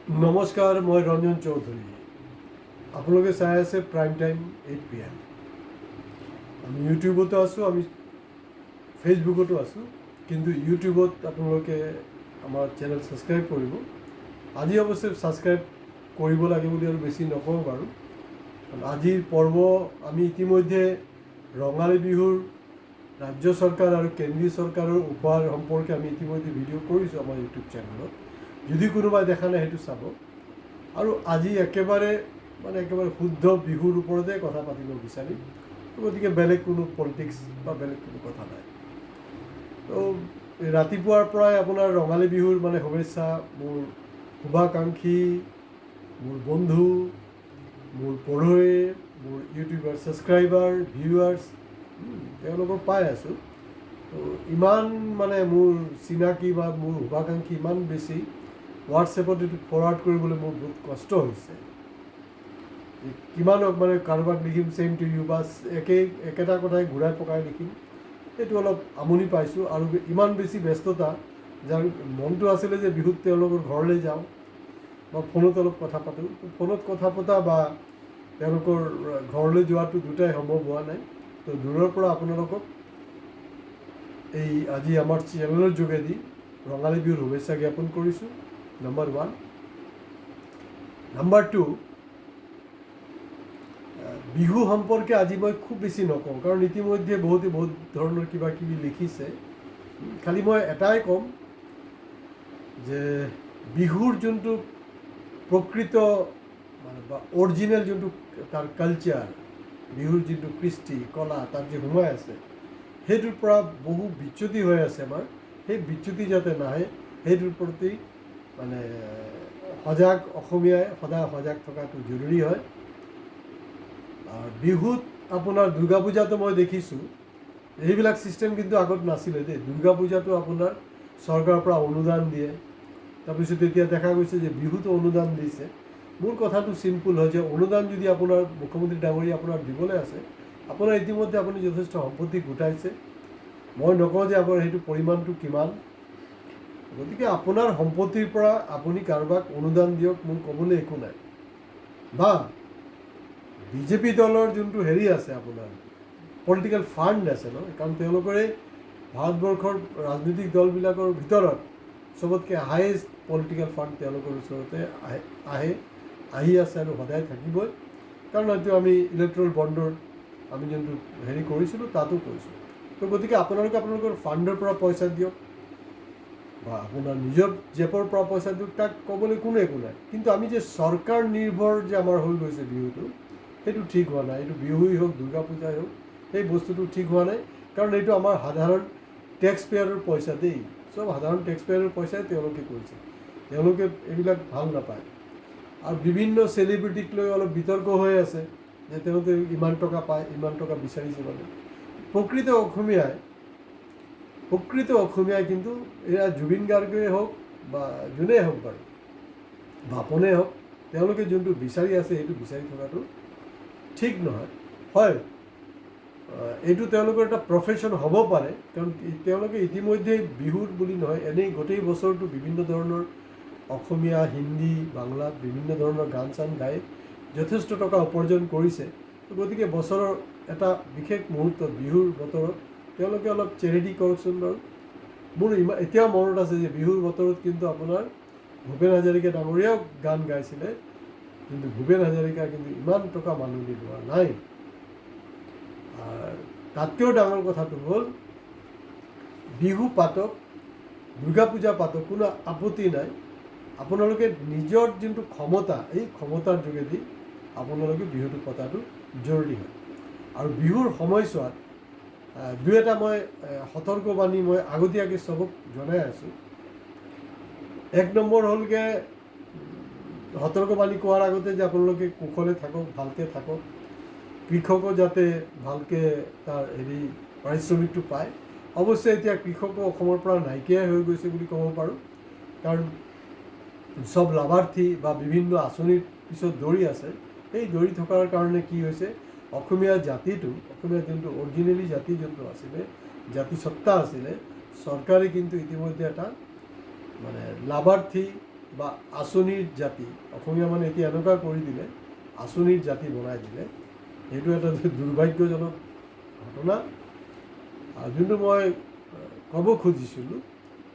নমস্কাৰ, মই ৰঞ্জন চৌধুৰী। আপোনালোকে চাই আছে প্ৰাইম টাইম 8 PM। আমি ইউটিউবতো আছোঁ, আমি ফেচবুকতো আছোঁ, কিন্তু ইউটিউবত আপোনালোকে আমাৰ চেনেল ছাবস্ক্ৰাইব কৰিব। আজি অৱশ্যে ছাবস্ক্ৰাইব কৰিব লাগে বুলি আৰু বেছি নকওঁ বাৰু। আজিৰ পৰ্ব আমি ইতিমধ্যে ৰঙালী বিহুৰ ৰাজ্য চৰকাৰ আৰু কেন্দ্ৰীয় চৰকাৰৰ উপহাৰ সম্পৰ্কে আমি ইতিমধ্যে ভিডিঅ' কৰিছোঁ আমাৰ ইউটিউব চেনেলত। যদি কোনোবাই দেখা নাই সেইটো চাব। আৰু আজি একেবাৰে শুদ্ধ বিহুৰ ওপৰতে কথা পাতিব বিচাৰিম। গতিকে বেলেগ কোনো পলিটিক্স বা বেলেগ কোনো কথা নাই। তো ৰাতিপুৱাৰ পৰাই আপোনাৰ ৰঙালী বিহুৰ শুভেচ্ছা। মোৰ শুভাকাংক্ষী, মোৰ বন্ধু, মোৰ পঢ়ুৱৈ, মোৰ ইউটিউবাৰ ছাবস্ক্ৰাইবাৰ, ভিউৱাৰ্ছ, তেওঁলোকক পাই আছোঁ। তো ইমান মোৰ চিনাকি বা মোৰ শুভাকাংক্ষী ইমান বেছি, হোৱাটছএপত এইটো ফৰৱাৰ্ড কৰিবলৈ মোৰ বহুত কষ্ট হৈছে। কিমানক কাৰোবাক লিখিম চেম টু ইউ, বা একেটা কথাই ঘূৰাই পকাই লিখিম, সেইটো অলপ আমনি পাইছোঁ। আৰু ইমান বেছি ব্যস্ততা, যাৰ মনটো আছিলে যে বিহুত তেওঁলোকৰ ঘৰলৈ যাওঁ বা ফোনত অলপ কথা পাতোঁ। ফোনত কথা পতা বা তেওঁলোকৰ ঘৰলৈ যোৱাটো দুটাই সম্ভৱ হোৱা নাই। তো দূৰৰ পৰা আপোনালোকক এই আজি আমাৰ চেনেলৰ যোগেদি ৰঙালী বিহুৰ শুভেচ্ছা জ্ঞাপন কৰিছোঁ, নম্বৰ 1। নম্বৰ 2, বিহু সম্পৰ্কে আজি মই খুব বেছি নকওঁ, কাৰণ ইতিমধ্যে বহুত ধৰণৰ কিবা কিবি লিখিছে। খালি মই এটাই ক'ম যে বিহুৰ যোনটো প্ৰকৃত বা অৰিজিনেল যোনটো তাৰ কালচাৰ, বিহুৰ যোনটো কৃষ্টি কলা তাত যে সোমাই আছে, সেইটোৰ পৰা বহু বিচ্যুতি হৈ আছে আমাৰ। সেই বিচ্যুতি যাতে নাহে, সেইটোৰ প্ৰতি সজাগ অসমীয়াই সদায় সজাগ থকাটো জৰুৰী হয়। বিহুত আপোনাৰ দুৰ্গা পূজাটো মই দেখিছোঁ, এইবিলাক ছিষ্টেম কিন্তু আগত নাছিলে দেই। দুৰ্গা পূজাটো আপোনাৰ চৰকাৰৰ পৰা অনুদান দিয়ে। তাৰপিছত এতিয়া দেখা গৈছে যে বিহুতো অনুদান দিছে। মোৰ কথাটো চিম্পুল হয় যে অনুদান যদি আপোনাৰ মুখ্যমন্ত্ৰী ডাঙৰীয়া আপোনাৰ দিবলৈ আছে, আপোনাৰ ইতিমধ্যে আপুনি যথেষ্ট সম্পত্তি গোটাইছে। মই নকওঁ যে আপোনাৰ সেইটো পৰিমাণটো কিমান। গতিকে আপোনাৰ সম্পত্তিৰ পৰা আপুনি কাৰোবাক অনুদান দিয়ক, মোৰ ক'বলৈ একো নাই। বা বিজেপি দলৰ যোনটো আছে আপোনাৰ পলিটিকেল ফাণ্ড আছে ন, কাৰণ তেওঁলোকৰে ভাৰতবৰ্ষৰ ৰাজনৈতিক দলবিলাকৰ ভিতৰত চবতকৈ হায়েষ্ট পলিটিকেল ফাণ্ড তেওঁলোকৰ ওচৰতে আহি আছে আৰু সদায় থাকিবই। কাৰণ হয়তো আমি ইলেক্ট্ৰল বণ্ডৰ আমি যোনটো কৰিছিলোঁ তাতো কৰিছোঁ। তো গতিকে আপোনালোকে আপোনালোকৰ ফাণ্ডৰ পৰা পইচা দিয়ক বা আপোনাৰ নিজৰ জেপৰ পৰা পইচা দিয়ক, তাক ক'বলৈ কোনো একো নাই। কিন্তু আমি যে চৰকাৰ নিৰ্ভৰ যে আমাৰ হৈ গৈছে বিহুটো, সেইটো ঠিক হোৱা নাই। এইটো বিহুই হওক, দুৰ্গা পূজাই হওক, সেই বস্তুটো ঠিক হোৱা নাই। কাৰণ এইটো আমাৰ সাধাৰণ টেক্স পেয়াৰৰ পইচা দেই। চব সাধাৰণ টেক্স পেয়াৰৰ পইচাই তেওঁলোকে কৰিছে। তেওঁলোকে এইবিলাক ভাল নাপায়। আৰু বিভিন্ন চেলিব্ৰিটিক লৈ অলপ বিতৰ্ক হৈ আছে যে তেওঁলোকে ইমান টকা পায়, ইমান টকা বিচাৰিছে। প্ৰকৃত অসমীয়াই কিন্তু এয়া জুবিন গাৰ্গেই হওক বা যোনেই হওক বাৰু, বাপনেই হওক, তেওঁলোকে যোনটো বিচাৰি আছে সেইটো বিচাৰি থকাটো ঠিক নহয়। হয়, এইটো তেওঁলোকৰ এটা প্ৰফেশ্যন হ'ব পাৰে, কাৰণ তেওঁলোকে ইতিমধ্যে বিহুত বুলি নহয়, এনেই গোটেই বছৰটো বিভিন্ন ধৰণৰ অসমীয়া, হিন্দী, বাংলাত বিভিন্ন ধৰণৰ গান চান গাই যথেষ্ট টকা উপাৰ্জন কৰিছে। গতিকে বছৰৰ এটা বিশেষ মুহূৰ্তত, বিহুৰ বতৰত তেওঁলোকে অলপ চেৰিটি কৰকচোন বাৰু। মোৰ এতিয়াও মনত আছে যে বিহুৰ বতৰত কিন্তু আপোনাৰ ভূপেন হাজৰিকা ডাঙৰীয়াও গান গাইছিলে, কিন্তু ভূপেন হাজৰিকা কিন্তু ইমান টকা মানুহ লোৱা নাই। তাতকৈও ডাঙৰ কথাটো হ'ল, বিহু পাতক, দুৰ্গা পূজা পাতক, কোনো আপত্তি নাই। আপোনালোকে নিজৰ যোনটো ক্ষমতা, এই ক্ষমতাৰ যোগেদি আপোনালোকে বিহুটো পতাটো জৰুৰী হয়। আৰু বিহুৰ সময়ছোৱাত দুই এটা মই সতৰ্কবাণী মই আগতীয়াকৈ চবক জনাই আছোঁ। 1 নম্বৰ হ'লগৈ, সতৰ্কবাণী কোৱাৰ আগতে যে আপোনালোকে কুশলে থাকক, ভালকৈ থাকক। কৃষকো যাতে ভালকৈ তাৰ পাৰিশ্ৰমিকটো পায়। অৱশ্যে এতিয়া কৃষকো অসমৰ পৰা নাইকিয়াই হৈ গৈছে বুলি ক'ব পাৰোঁ। কাৰণ চব লাভাৰ্থী বা বিভিন্ন আঁচনিৰ পিছত দৌৰি আছে। সেই দৌৰি থকাৰ কাৰণে কি হৈছে, অসমীয়া জাতিটো, অসমীয়া যোনটো অৰিজিনেলি জাতি যোনটো আছিলে, জাতিসত্তা আছিলে, চৰকাৰে কিন্তু ইতিমধ্যে এটা লাভাৰ্থী বা আঁচনিৰ জাতি, অসমীয়া মানে এতিয়া এনেকুৱা কৰি দিলে আঁচনিৰ জাতি বনাই দিলে, সেইটো এটা দুৰ্ভাগ্যজনক ঘটনা। আৰু যোনটো মই ক'ব খুজিছিলোঁ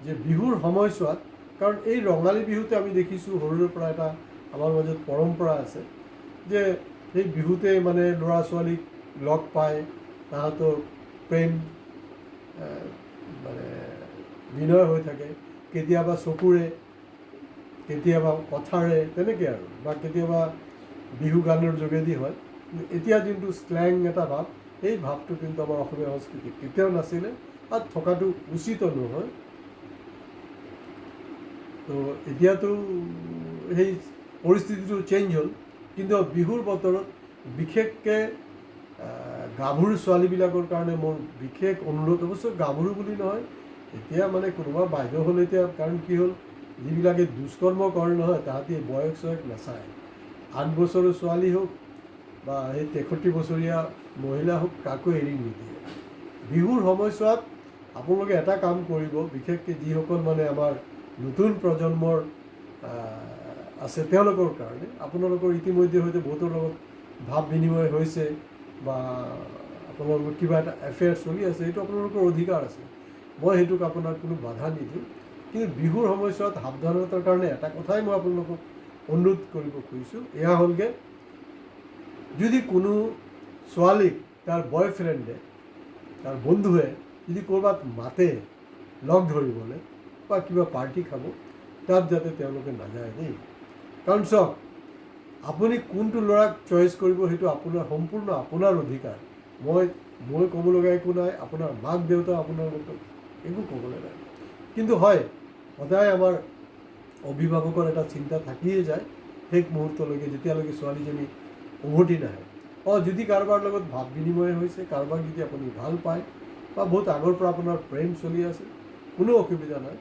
যে বিহুৰ সময়ছোৱাত, কাৰণ এই ৰঙালী বিহুতে আমি দেখিছোঁ সৰুৰে পৰা এটা আমাৰ মাজত পৰম্পৰা আছে যে সেই বিহুতে মানে ল'ৰা ছোৱালীক লগ পায়, তাহাঁতৰ প্ৰেম মানে বিনয় হৈ থাকে, কেতিয়াবা চকুৰে, কেতিয়াবা কথাৰে, তেনেকৈ আৰু, বা কেতিয়াবা বিহু গানৰ যোগেদি হয়। এতিয়া যোনটো শ্লেং এটা ভাৱ, এই ভাৱটো কিন্তু আমাৰ অসমীয়া সংস্কৃতিত কেতিয়াও নাছিলে আৰু থকাটো উচিতো নহয়। তো এতিয়াতো সেই পৰিস্থিতিটো চেঞ্জ হ'ল, কিন্তু বিহুৰ বতৰত বিশেষকৈ গাভৰু ছোৱালীবিলাকৰ কাৰণে মোৰ বিশেষ অনুৰোধ, অৱশ্য গাভৰু বুলি নহয়, এতিয়া মানে কোনোবা বাইদেউ হ'ল এতিয়া, কাৰণ কি হ'ল, যিবিলাকে দুষ্কৰ্ম কৰে নহয় তাহাঁতি বয়স চয়স নাচায়, 8 বছৰৰ ছোৱালী হওক বা সেই 63 বছৰীয়া মহিলা হওক, কাকো এৰি নিদিয়ে। বিহুৰ সময়ছোৱাত আপোনালোকে এটা কাম কৰিব, বিশেষকৈ যিসকল মানে আমাৰ নতুন প্ৰজন্মৰ আছে তেওঁলোকৰ কাৰণে, আপোনালোকৰ ইতিমধ্যে হয়তো বহুতৰ লগত ভাৱ বিনিময় হৈছে বা আপোনালোকৰ কিবা এটা এফেয়াৰ চলি আছে, সেইটো আপোনালোকৰ অধিকাৰ আছে, মই সেইটোক আপোনাক কোনো বাধা নিদিওঁ। কিন্তু বিহুৰ সময়ছোৱাত সাৱধানতাৰ কাৰণে এটা কথাই মই আপোনালোকক অনুৰোধ কৰিব খুজিছোঁ, এয়া হ'লগৈ, যদি কোনো ছোৱালীক তাৰ বয়ফ্ৰেণ্ডে, তাৰ বন্ধুৱে যদি ক'ৰবাত মাতে লগ ধৰিবলৈ বা কিবা পাৰ্টি খাব, তাত যাতে তেওঁলোকে নাযায় দেই। কাৰণ চাওক, আপুনি কোনটো ল'ৰাক চইচ কৰিব সেইটো আপোনাৰ সম্পূৰ্ণ আপোনাৰ অধিকাৰ, মই ক'ব লগা একো নাই, আপোনাৰ মাক দেউতা আপোনাৰ একো ক'বলৈ নাই। কিন্তু হয়, সদায় আমাৰ অভিভাৱকৰ এটা চিন্তা থাকিয়ে যায় শেষ মুহূৰ্তলৈকে, যেতিয়ালৈকে ছোৱালীজনী উভতি নাহে। যদি কাৰোবাৰ লগত ভাৱ বিনিময় হৈছে, কাৰোবাক যদি আপুনি ভাল পায় বা বহুত আগৰ পৰা আপোনাৰ প্ৰেম চলি আছে, কোনো অসুবিধা নাই,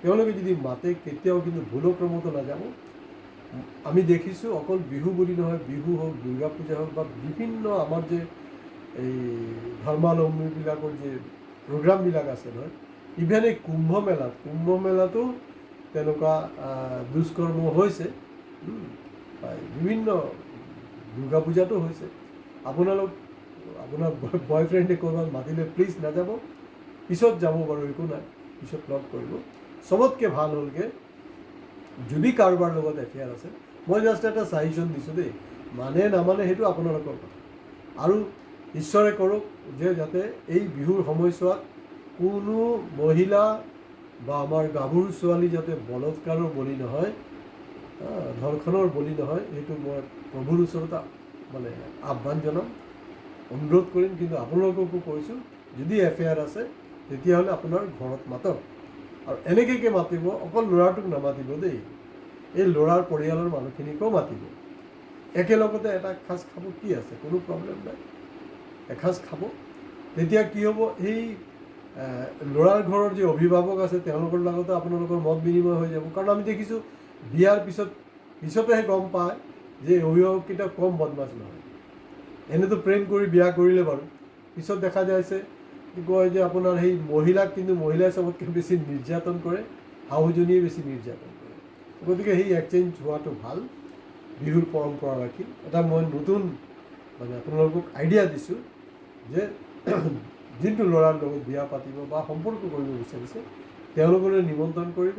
তেওঁলোকে যদি মাতে কেতিয়াও কিন্তু ভুলক্ৰমতো নাযাব। আমি দেখিছোঁ অকল বিহু বুলি নহয়, বিহু হওক, দুৰ্গা পূজা হওক বা বিভিন্ন আমাৰ যে এই ধৰ্মাৱলম্বীবিলাকৰ যে প্ৰগ্ৰামবিলাক আছে নহয়, ইভেন এই কুম্ভ মেলাতো তেনেকুৱা দুষ্কৰ্ম হৈছে, বিভিন্ন দুৰ্গা পূজাতো হৈছে। আপোনাৰ বয়ফ্ৰেণ্ডে ক'ৰবাত মাতিলে প্লিজ নাযাব, পিছত যাব বাৰু, একো নাই, পিছত লগ কৰিব। চবতকৈ ভাল হ'লগৈ, যদি কাৰোবাৰ লগত এফেয়াৰ আছে, মই জাষ্ট এটা ছাজেশ্যন দিছোঁ দেই, মানে নামানে সেইটো আপোনালোকৰ কথা। আৰু ঈশ্বৰে কৰক যে যাতে এই বিহুৰ সময়ছোৱাত কোনো মহিলা বা আমাৰ গাভৰু ছোৱালী যাতে বলৎকাৰৰ বলি নহয়, ধৰ্ষণৰ বলি নহয়, সেইটো মই প্ৰভুৰ ওচৰত মানে আহ্বান জনাম, অনুৰোধ কৰিম। কিন্তু আপোনালোককো কৈছোঁ, যদি এফেয়াৰ আছে তেতিয়াহ'লে আপোনাৰ ঘৰত মাতক, আৰু এনেকৈ মাতিব, অকল ল'ৰাটোক নামাতিব দেই, এই ল'ৰাৰ পৰিয়ালৰ মানুহখিনিকো মাতিব, একেলগতে এটা সাঁজ খাব, কি আছে, কোনো প্ৰব্লেম নাই, এসাঁজ খাব। তেতিয়া কি হ'ব, সেই ল'ৰাৰ ঘৰৰ যি অভিভাৱক আছে তেওঁলোকৰ লগতো আপোনালোকৰ মত বিনিময় হৈ যাব। কাৰণ আমি দেখিছোঁ বিয়াৰ পিছতেহে গম পায় যে অভিভাৱককেইটা কম বদমাছ নহয়। এনেতো প্ৰেম কৰি বিয়া কৰিলে বাৰু, পিছত দেখা যাইছে কয় যে আপোনাৰ সেই মহিলাক, কিন্তু মহিলাই চবতকৈ বেছি নিৰ্যাতন কৰে, শাহুজনীয়ে বেছি নিৰ্যাতন কৰে। গতিকে সেই এক্সচেঞ্জ হোৱাটো ভাল, বিহুৰ পৰম্পৰা ৰাখি। এটা মই নতুন মানে আপোনালোকক আইডিয়া দিছোঁ যে যোনটো ল'ৰাৰ লগত বিয়া পাতিব বা সম্পৰ্ক কৰিব বিচাৰিছে তেওঁলোকলৈ নিমন্ত্ৰণ কৰিব।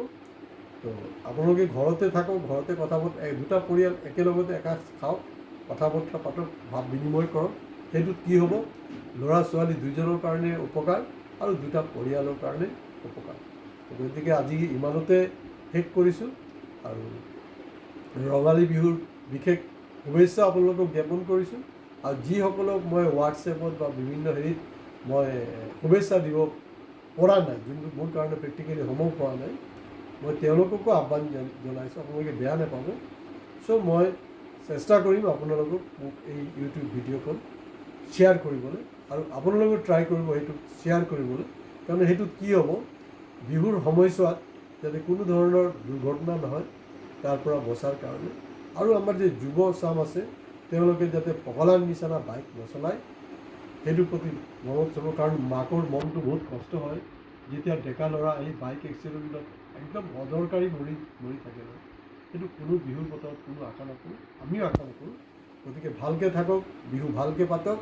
তো আপোনালোকে ঘৰতে থাকক, ঘৰতে কথা দুটা পৰিয়াল একেলগতে এসাঁজ খাওক, কথা বতৰা পাতক, ভাৱ বিনিময় কৰক। সেইটোত কি হ'ব, ল'ৰা ছোৱালী দুইজনৰ কাৰণে উপকাৰ আৰু দুটা পৰিয়ালৰ কাৰণে উপকাৰ। গতিকে আজি ইমানতে শেষ কৰিছোঁ, আৰু ৰঙালী বিহুৰ বিশেষ শুভেচ্ছা আপোনালোকক জ্ঞাপন কৰিছোঁ। আৰু যিসকলক মই হোৱাটছএপত বা বিভিন্ন হেৰিত মই শুভেচ্ছা দিব পৰা নাই, যোনটো মোৰ কাৰণে প্ৰেক্টিকেলি সময় পোৱা নাই, মই তেওঁলোককো আহ্বান জনাইছোঁ, আপোনালোকে বেয়া নাপাব। চ' মই চেষ্টা কৰিম আপোনালোকক মোক এই ইউটিউব ভিডিঅ'খন শ্বেয়াৰ কৰিবলৈ, আৰু আপোনালোকেও ট্ৰাই কৰিব সেইটো শ্বেয়াৰ কৰিবলৈ। কাৰণ সেইটোত কি হ'ব, বিহুৰ সময়ছোৱাত যাতে কোনো ধৰণৰ দুৰ্ঘটনা নহয় তাৰ পৰা বচাৰ কাৰণে, আৰু আমাৰ যে যুৱ চাম আছে তেওঁলোকে যাতে পগলাৰ নিচিনা বাইক নচলায়, সেইটোৰ প্ৰতি মনত থ'ব। কাৰণ মাকৰ মনটো বহুত কষ্ট হয় যেতিয়া ডেকা ল'ৰা এই বাইক এক্সিডেণ্টত একদম অদৰকাৰী মৰি থাকে ন, সেইটো কোনো বিহুৰ বতৰত কোনো আশা নকৰোঁ, আমিও আশা নকৰোঁ। গতিকে ভালকৈ থাকক, বিহু ভালকৈ পাতক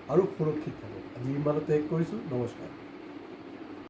আৰু সুৰক্ষিত থাকক। আজি ইমানতে শেষ কৰিছোঁ। নমস্কাৰ।